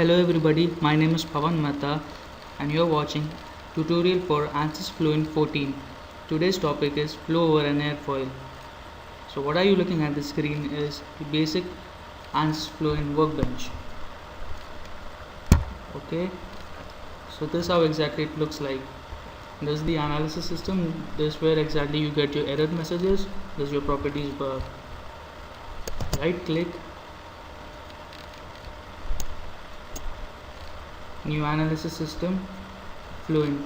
Hello everybody, my name is Pawan Mehta and you are watching tutorial for Ansys Fluent 14. Today's topic is flow over an airfoil. So what are you looking at the screen is the basic Ansys Fluent workbench. Okay, so this is how exactly it looks like. This is the analysis system. This is where exactly you get your error messages. This is your properties bar. Right click, new analysis system, Fluent.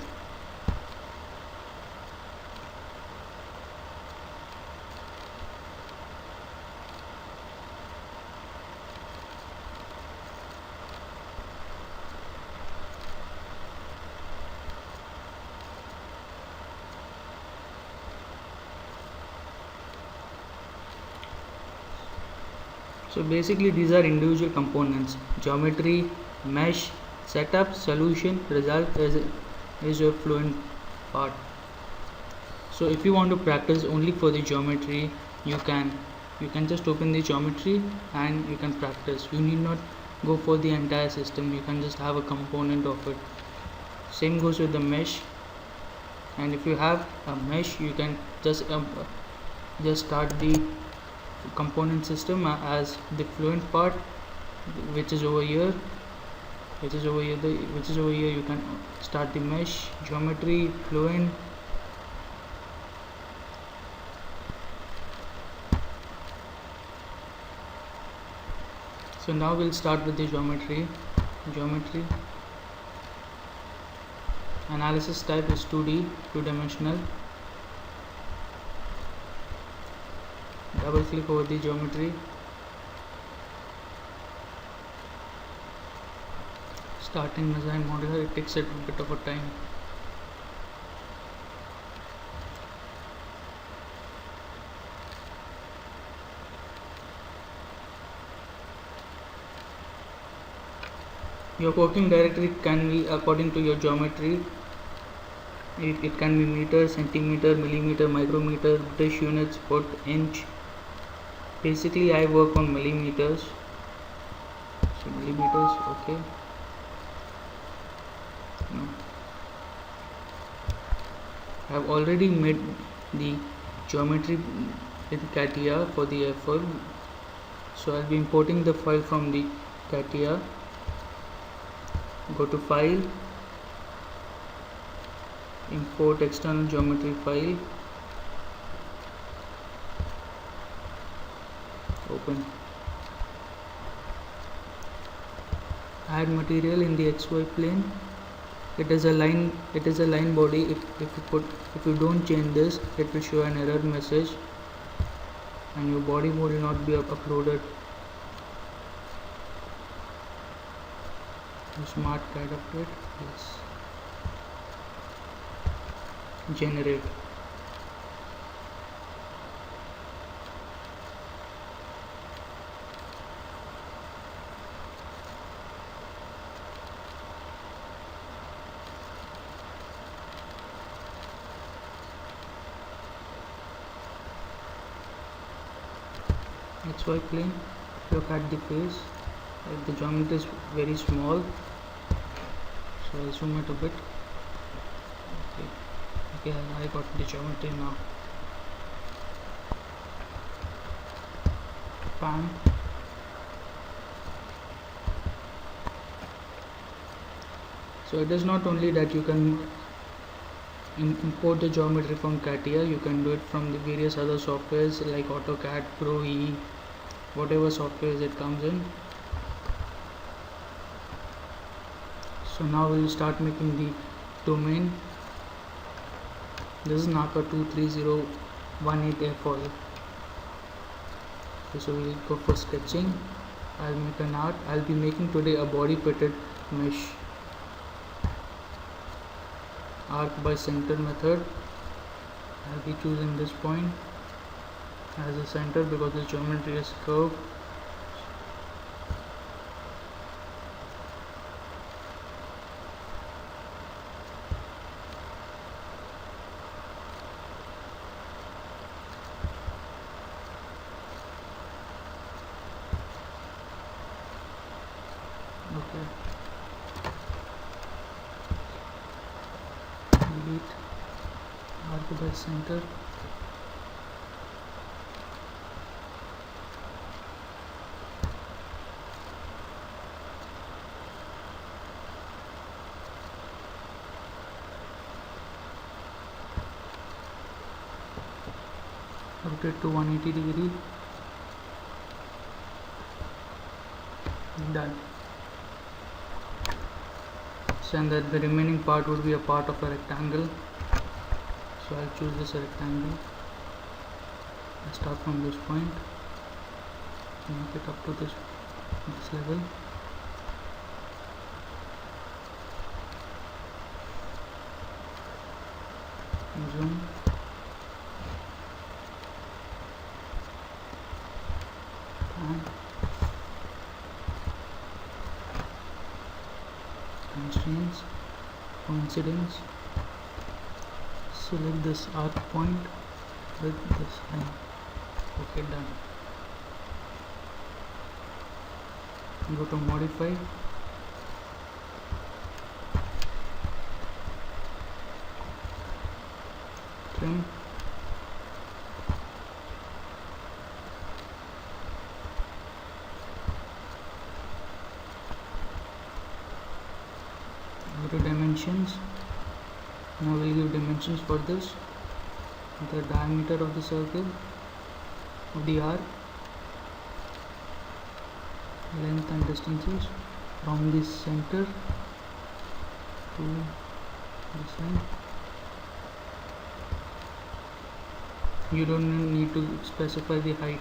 So basically these are individual components: geometry, mesh, setup, solution, result is your Fluent part. So if you want to practice only for the geometry, you can just open the geometry and you can practice. You need not go for the entire system. You can just have a component of it. Same goes with the mesh, and if you have a mesh, you can just start the component system as the Fluent part, which is over here. You can start the mesh, geometry, Fluent. So now we'll start with the geometry. Analysis type is 2D, two-dimensional. Double click over the geometry. Starting design modular, it takes a bit of a time. Your working directory can be according to your geometry. It can be meter, centimeter, millimeter, micrometer, British units, foot, inch. Basically I work on millimeters. So millimeters, okay. No. I have already made the geometry with CATIA for the airfoil. So I'll be importing the file from the CATIA. Go to file, import external geometry file, open. Add material in the XY plane. It is a line body. If you don't change this, it will show an error message and your body mode will not be uploaded. Smart CAD update, yes. Generate. XY plane, look at the face. The geometry is very small, so I'll zoom it a bit. Okay, I got the geometry now. Pan. So it is not only that you can import the geometry from CATIA, you can do it from the various other softwares like AutoCAD, Pro E, whatever software it comes in. So now we will start making the domain. This is NACA 23018 airfoil. Okay, so we will go for sketching. I'll make an art. I'll be making today a body fitted mesh. Arc by center method. I'll be choosing this point as a center because the geometry is curved. Okay, delete arc by center. Rotate to 180 degree. Done. So and that the remaining part would be a part of a rectangle. So I'll choose this rectangle. I start from this point, make it up to this level. Zoom. Constraints, coincidence. Select this arc point with this line. Okay, done. Go to modify. Trim. Go to dimensions. Now we'll give dimensions for this. The diameter of the circle, of the arc, length and distances from the center to this line. You don't need to specify the height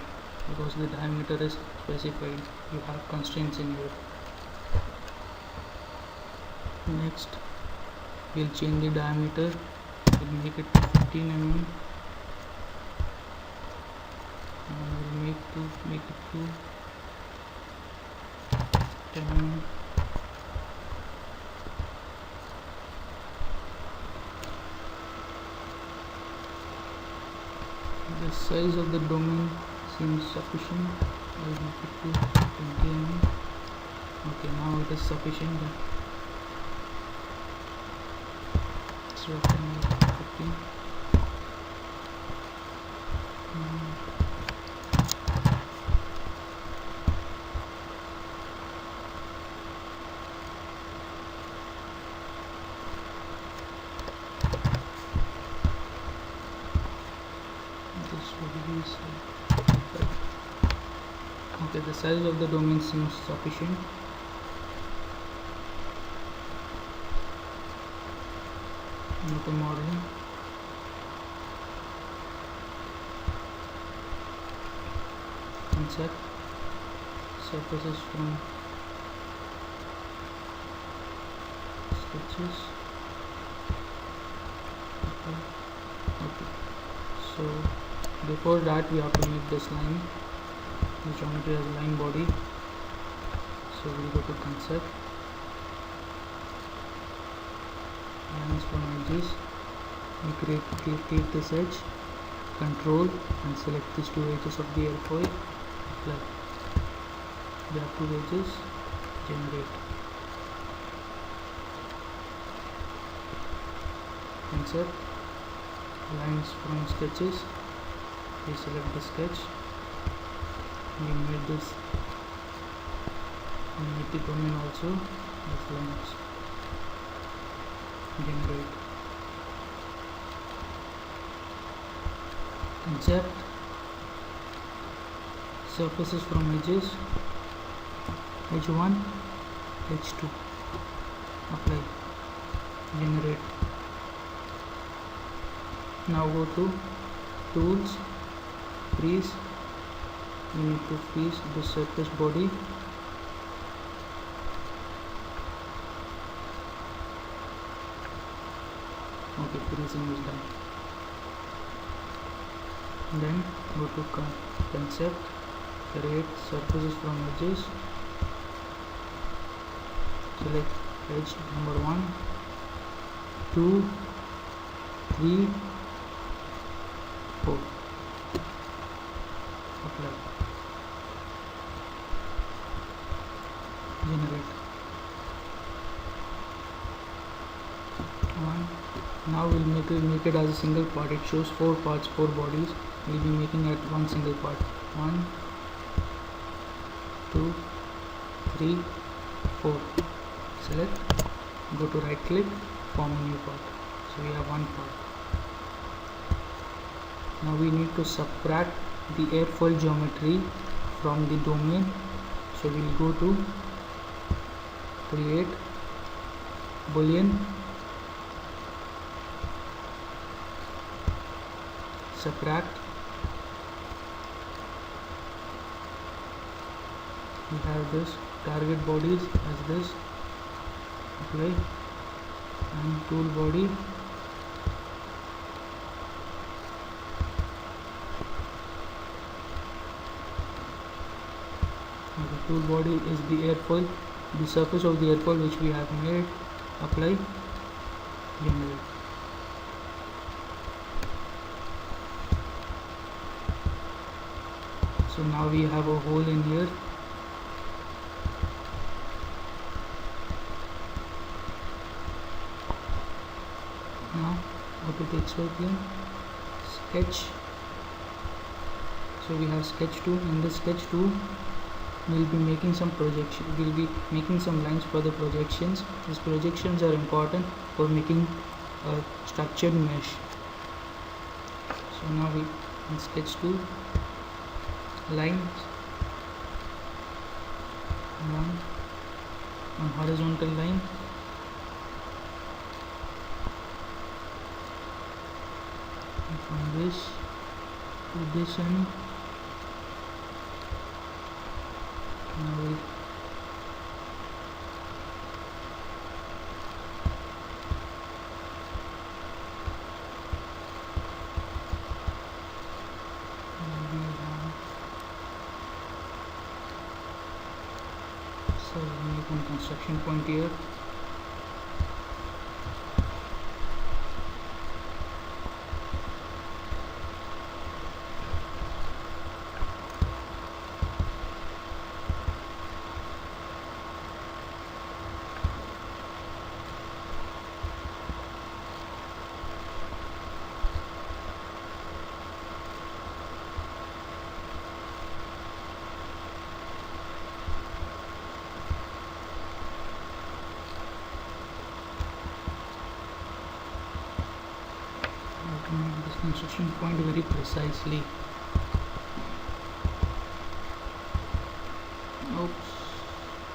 because the diameter is specified. You have constraints in here. Next, we'll change the diameter. We'll make it 15 mm. And we'll make it to 10 mm. The size of the domain seems sufficient. I'll make it to 20 mm. Okay, now it is sufficient. So I can make it 15. Okay, the size of the domain seems sufficient. Go to modeling. Insert surfaces from sketches. Okay. So before that we have to make this line. The geometry has line body. So we'll go to concept. Lines from edges. We create this edge. Control and select these two edges of the airfoil. Apply. We have two edges. Generate. Insert. Lines from sketches. We select the sketch. We made this. We made the domain also as lines. Generate. Insert. Surfaces from edges. Edge 1, edge 2. Apply. Generate. Now go to tools, freeze. We need to freeze the surface body. Okay, freezing is done. Then go to concept, create surfaces from edges. Select edge number 1, 2, 3, 4. Apply. Generate. one. Now we'll make it as a single part. It shows 4 parts, 4 bodies. We'll be making it one single part. 1, 2, 3, 4. Select, go to right click, form a new part. So we have one part. Now we need to subtract the airfoil geometry from the domain. So we'll go to create boolean subtract. We have this target bodies as this, apply, and tool body. The tool body is the airfoil, the surface of the airfoil which we have made. Apply, generate. So now we have a hole in here. Now go to the XY plane, sketch. So we have sketch 2. In this sketch 2 we'll be making some projection. We'll be making some lines for the projections. These projections are important for making a structured mesh. So now we in sketch 2 lines, one horizontal line, and from this to this end. Now we make one construction point here. Make this construction point very precisely. Oops,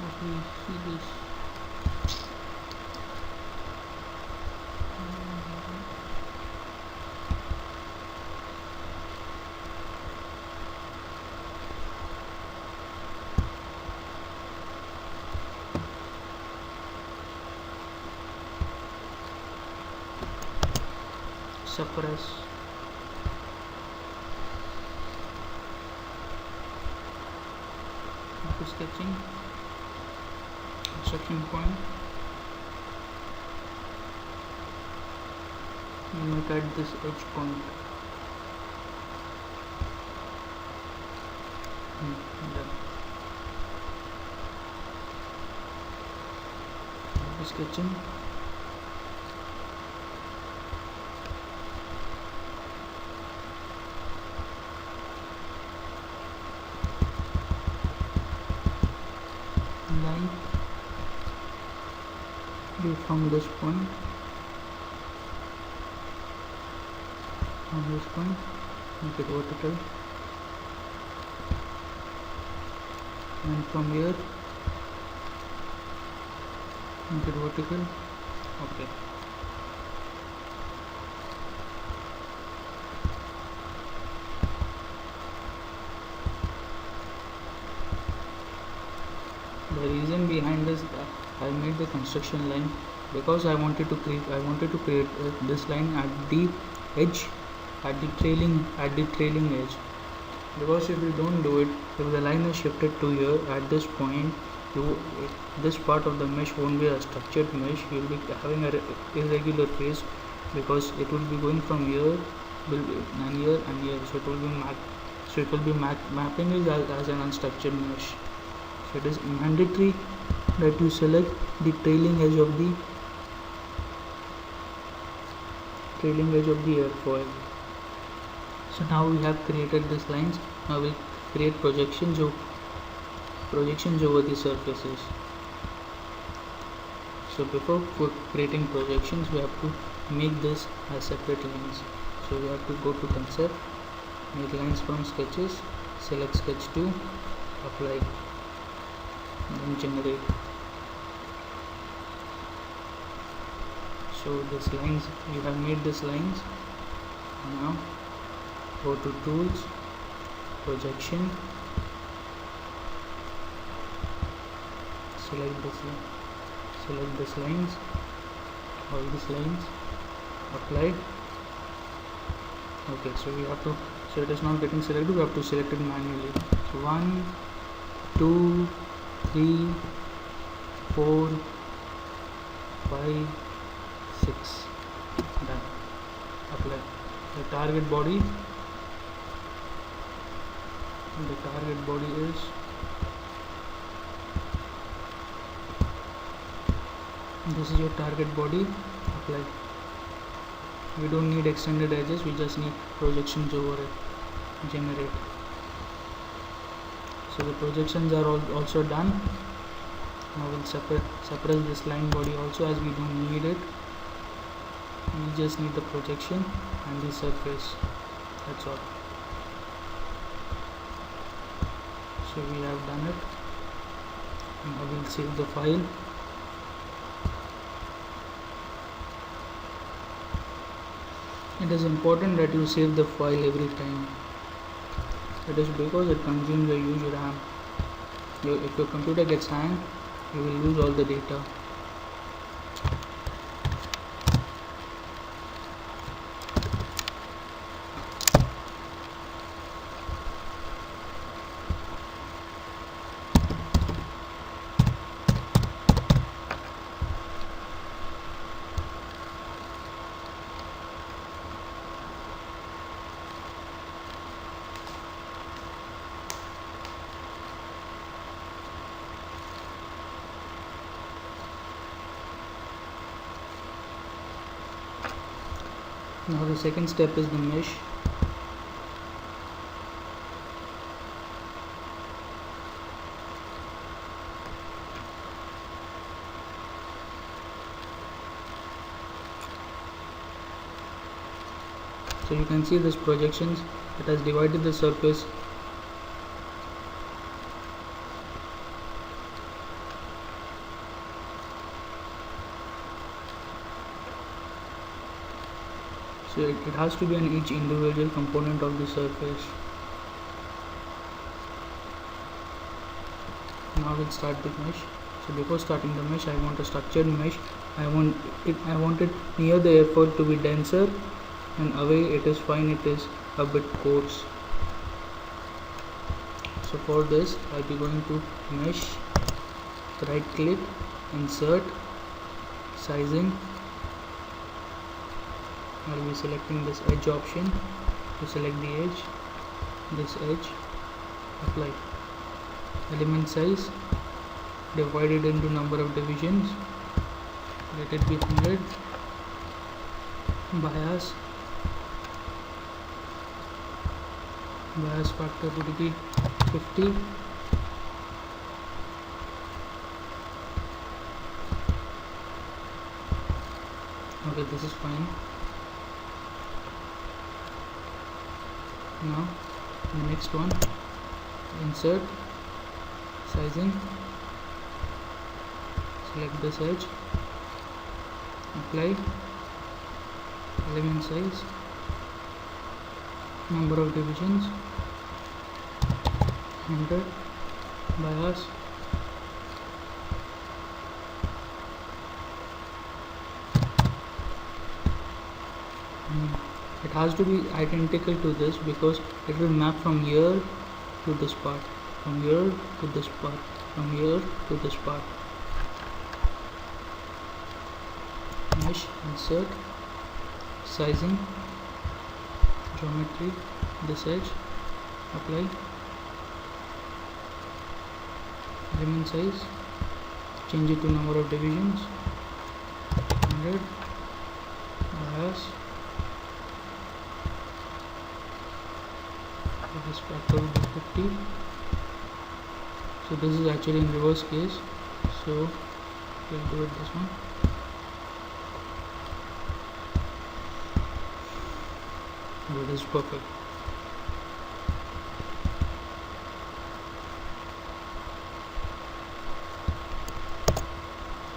let me see this. Suppress. After sketching, construction point, we make at this edge point. Done. After sketching, line be from this point, make it vertical, and from here make it vertical. Okay. The reason behind this, I made the construction line because I wanted to create this line at the edge, at the trailing edge. Because if you don't do it, if the line is shifted to here at this point, this part of the mesh won't be a structured mesh. You will be having a irregular face because it will be going from here and here and here. So it will be mapping it as an unstructured mesh. So it is mandatory that you select the trailing edge of the trailing edge of the airfoil. So now we have created these lines. Now we'll create projections over the surfaces. So before creating projections, we have to make this as separate lines. So we have to go to concept, make lines from sketches, select sketch 2, apply, then generate. So these lines, you have made these lines. Now go to tools, projection, select this lines, all these lines, apply. Okay, so we have to, so it is not getting selected, we have to select it manually. So 1 2 3 4 5 6, done, apply. The target body is this is your target body, apply. We don't need extended edges, we just need projections over it, generate. So the projections are also done. Now we'll suppress this line body also, as we don't need it. We just need the projection and the surface, that's all. So we have done it. Now we'll save the file. It is important that you save the file every time. It is because it consumes a huge RAM. If your computer gets hanged, you will lose all the data. Now the second step is the mesh. So you can see this projections, it has divided the surface. So it has to be on each individual component of the surface. Now we'll start the mesh. So before starting the mesh, I want a structured mesh. I want it near the airfoil to be denser, and away it is fine, it is a bit coarse. So for this, I'll be going to mesh, right click, insert, sizing. I'll be selecting this edge option to select the edge, this edge, apply. Element size, divide it into number of divisions, let it be 100. Bias factor would be 50. Okay, this is fine. Now the next one, insert, sizing, select this edge, apply. Element size, number of divisions 100. Bias, it has to be identical to this because it will map from here to this part, from here to this part, from here to this part. Mesh, insert, sizing, geometry, this edge, apply. Element size, change it to number of divisions 100. Bias, This factor will be 50. So this is actually in reverse case, so we'll do it this one. That is perfect.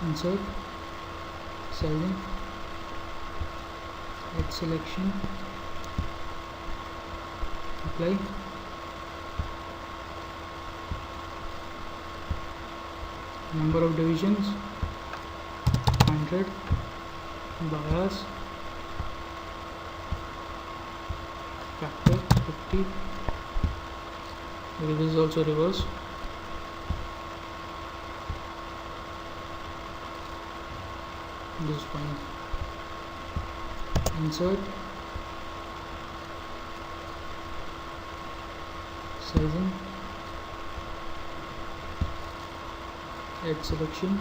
Insert, sizing, edge selection, apply. Number of divisions 100, bias factor 50. Okay, this is also reverse. This is fine. Insert, sizing, edge selection,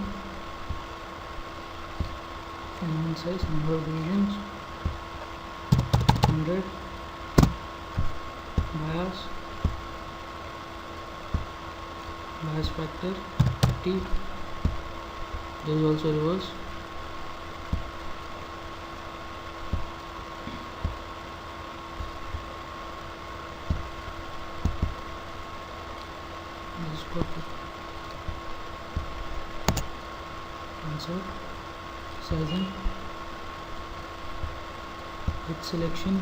element size, number of divisions 100, bias factor 50. This is also reverse. This is perfect. Insert, sizing, edge selection,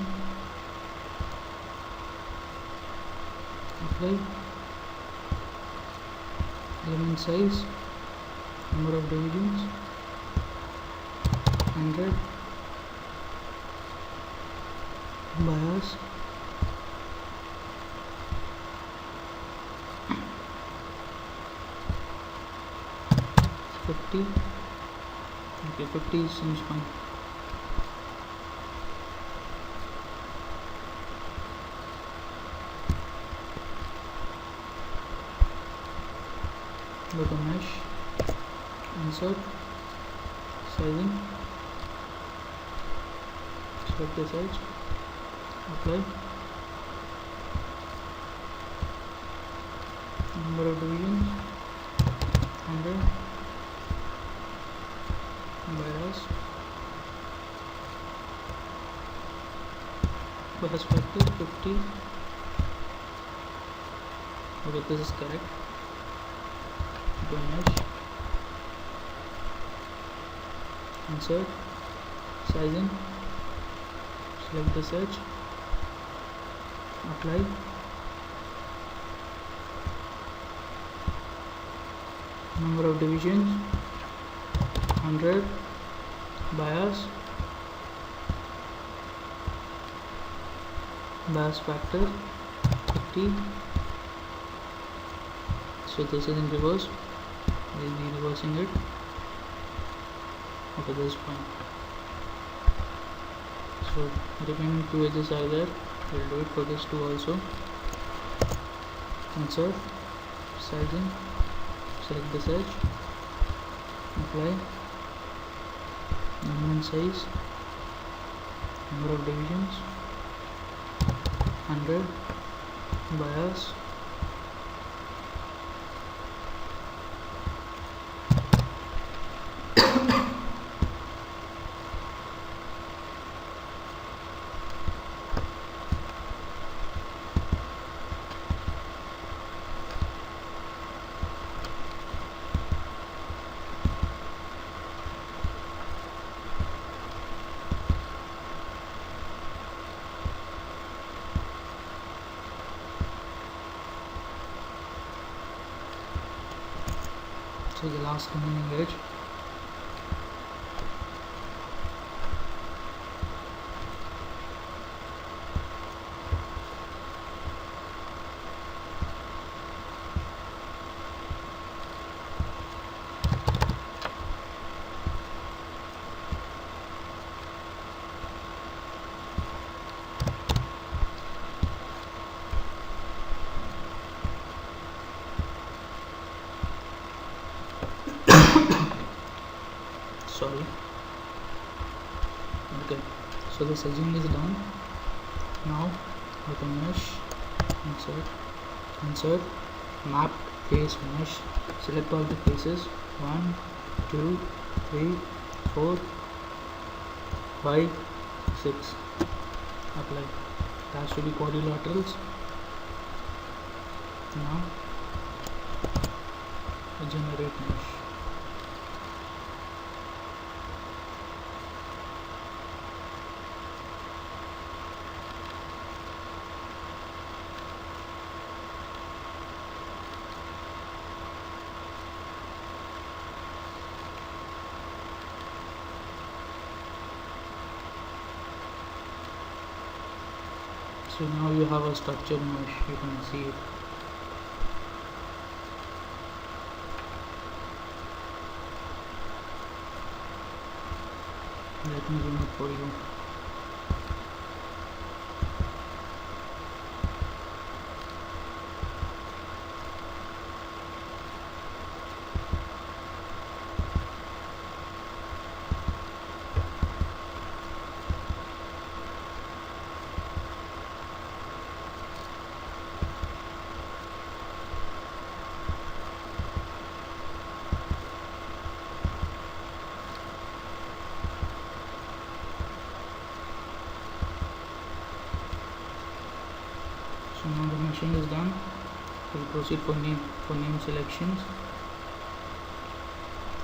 apply. Element size, number of divisions 100, bias $50. Okay, 50 seems fine. Go to mesh, insert, sizing, select the size, apply. Number of divisions 100, bias factor 50. Okay, this is correct. Go mesh, insert, sizing, select the edge, apply. Number of divisions 100, bias factor 50. So this is in reverse. We'll be reversing it. Okay, this is fine. So remaining two edges are there. We'll do it for this two also. Insert, sizing, select this edge, apply. Element size, number of divisions 100, bias so the last remaining edge. Sorry. Okay, so the edging is done. Now with a mesh, insert mapped face mesh, select all the faces 1 2 3 4 5 6, apply. It has to be quadrilaterals. Now generate mesh. So now you have a structured mesh, you can see it. Let me zoom it for you. So now the meshing is done. We'll proceed for name selections.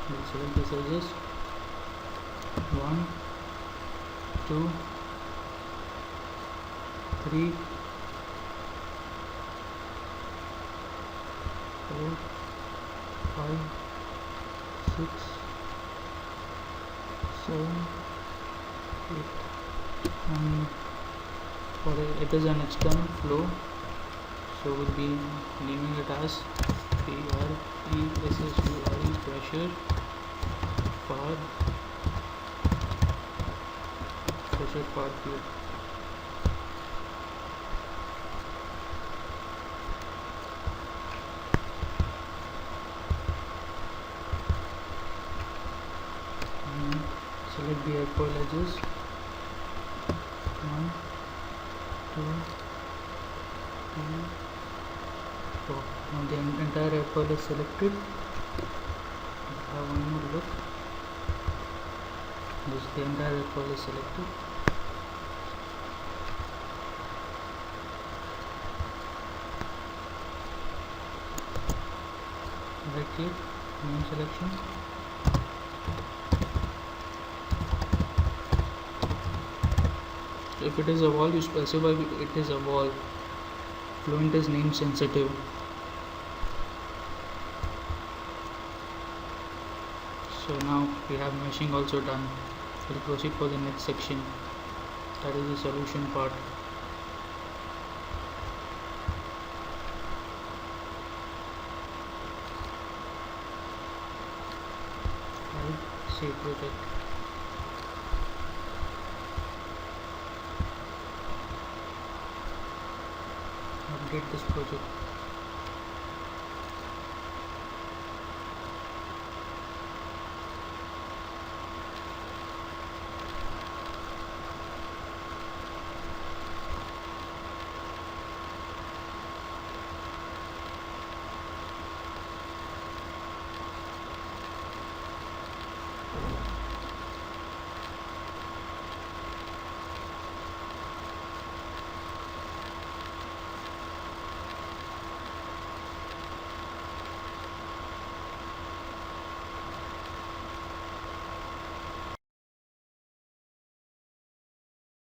We'll select this edges 1 2 3 4 5 6 7 8, and for it is an external flow, so we'll be naming it as PRESSURE pressure far field. And select the airfoil edges 1 2 3 4. Now the entire airfoil is selected. Let's have one more look. This the entire airfoil is selected. Right click, name selection. If it is a wall, you specify it is a wall. Fluent is name sensitive. So now we have meshing also done. We'll proceed for the next section, that is the solution part. Save project. Update this project.